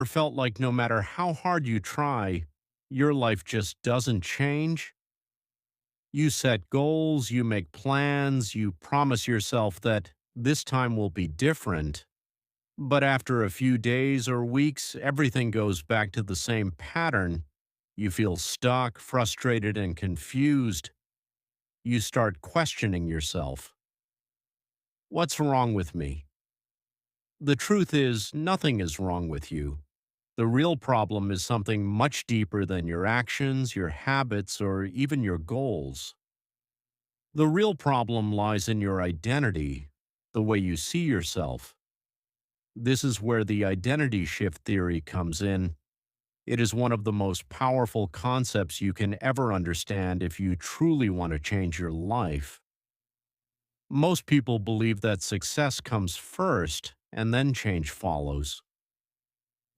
Felt like no matter how hard you try, your life just doesn't change? You set goals, you make plans, you promise yourself that this time will be different, but after a few days or weeks, everything goes back to the same pattern. You feel stuck, frustrated, and confused. You start questioning yourself. What's wrong with me? The truth is, nothing is wrong with you. The real problem is something much deeper than your actions, your habits, or even your goals. The real problem lies in your identity, the way you see yourself. This is where the identity shift theory comes in. It is one of the most powerful concepts you can ever understand if you truly want to change your life. Most people believe that success comes first and then change follows.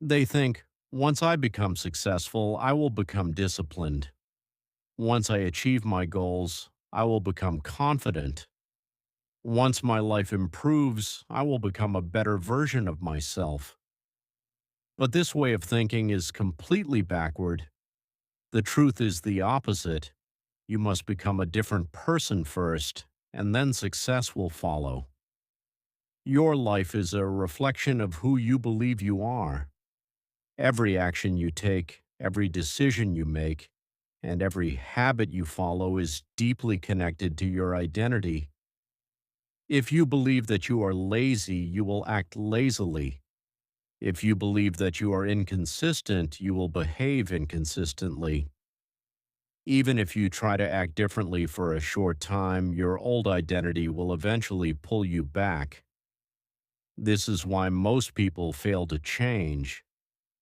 They think, once I become successful, I will become disciplined. Once I achieve my goals, I will become confident. Once my life improves, I will become a better version of myself. But this way of thinking is completely backward. The truth is the opposite. You must become a different person first, and then success will follow. Your life is a reflection of who you believe you are. Every action you take, every decision you make, and every habit you follow is deeply connected to your identity. If you believe that you are lazy, you will act lazily. If you believe that you are inconsistent, you will behave inconsistently. Even if you try to act differently for a short time, your old identity will eventually pull you back. This is why most people fail to change.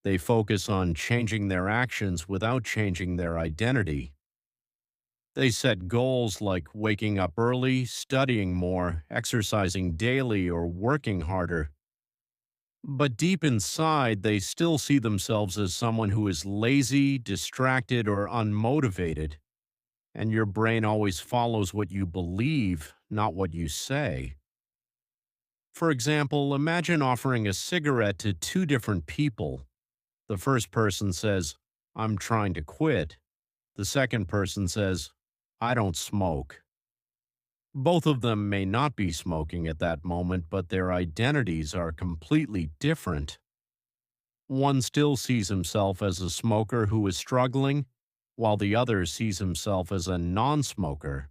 They focus on changing their actions without changing their identity. They set goals like waking up early, studying more, exercising daily, or working harder. But deep inside, they still see themselves as someone who is lazy, distracted, or unmotivated. And your brain always follows what you believe, not what you say. For example, imagine offering a cigarette to two different people. The first person says, "I'm trying to quit." The second person says, "I don't smoke." Both of them may not be smoking at that moment, but their identities are completely different. One still sees himself as a smoker who is struggling, while the other sees himself as a non-smoker.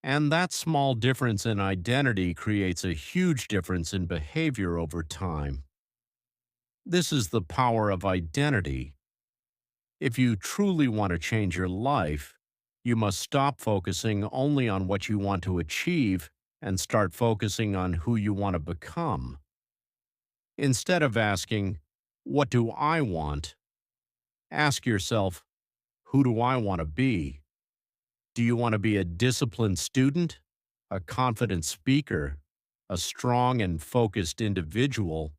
And that small difference in identity creates a huge difference in behavior over time. This is the power of identity. If you truly want to change your life, you must stop focusing only on what you want to achieve and start focusing on who you want to become. Instead of asking, "What do I want?" ask yourself, "Who do I want to be?" Do you want to be a disciplined student, a confident speaker, a strong and focused individual?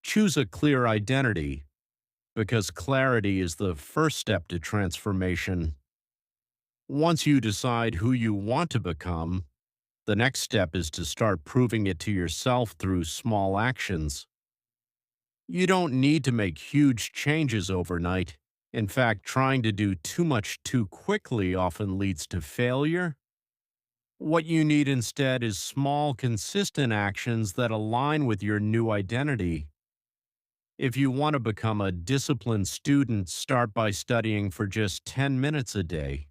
Choose a clear identity, because clarity is the first step to transformation. Once you decide who you want to become, the next step is to start proving it to yourself through small actions. You don't need to make huge changes overnight. In fact, trying to do too much too quickly often leads to failure. What you need instead is small, consistent actions that align with your new identity. If you want to become a disciplined student, start by studying for just 10 minutes a day.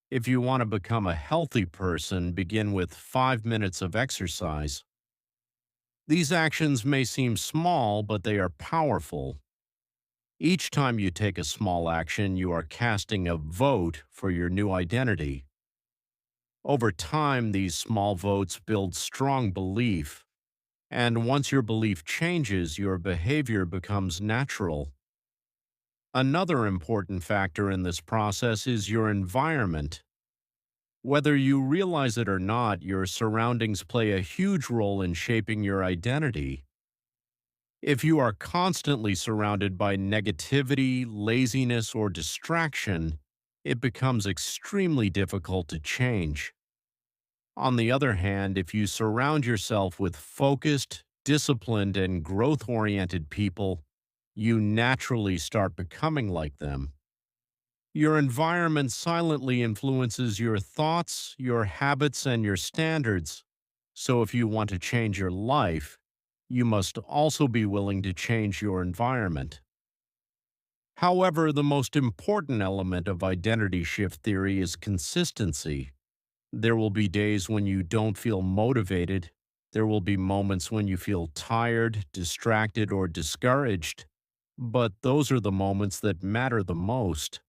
If you want to become a healthy person, begin with 5 minutes of exercise. These actions may seem small, but they are powerful. Each time you take a small action, you are casting a vote for your new identity. Over time, these small votes build strong belief, and once your belief changes, your behavior becomes natural. Another important factor in this process is your environment. Whether you realize it or not, your surroundings play a huge role in shaping your identity. If you are constantly surrounded by negativity, laziness, or distraction, it becomes extremely difficult to change. On the other hand, if you surround yourself with focused, disciplined and growth oriented people, you naturally start becoming like them. Your environment silently influences your thoughts, your habits, and your standards. So, if you want to change your life, you must also be willing to change your environment. However, the most important element of identity shift theory is consistency. There will be days when you don't feel motivated. There will be moments when you feel tired, distracted, or discouraged. But those are the moments that matter the most.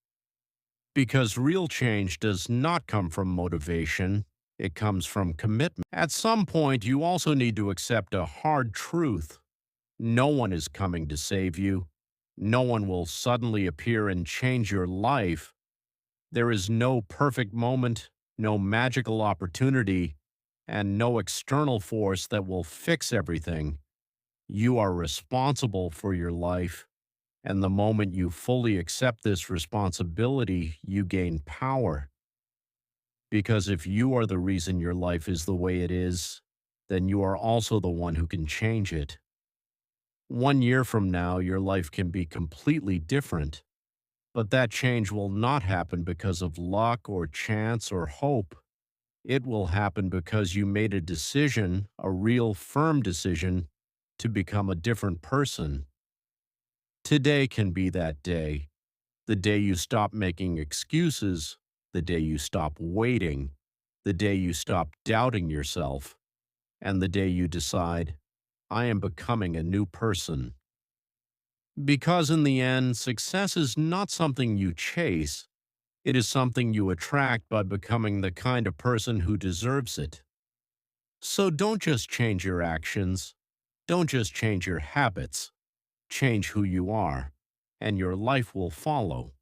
Because real change does not come from motivation, it comes from commitment. At some point, you also need to accept a hard truth. No one is coming to save you. No one will suddenly appear and change your life. There is no perfect moment, no magical opportunity, and no external force that will fix everything. You are responsible for your life, and the moment you fully accept this responsibility, you gain power. Because if you are the reason your life is the way it is, then you are also the one who can change it. 1 year from now, your life can be completely different, but that change will not happen because of luck or chance or hope. It will happen because you made a decision, a real firm decision, to become a different person. Today can be that day, the day you stop making excuses, the day you stop waiting, the day you stop doubting yourself, and the day you decide, I am becoming a new person. Because in the end, success is not something you chase, it is something you attract by becoming the kind of person who deserves it. So don't just change your actions, don't just change your habits, change who you are, and your life will follow.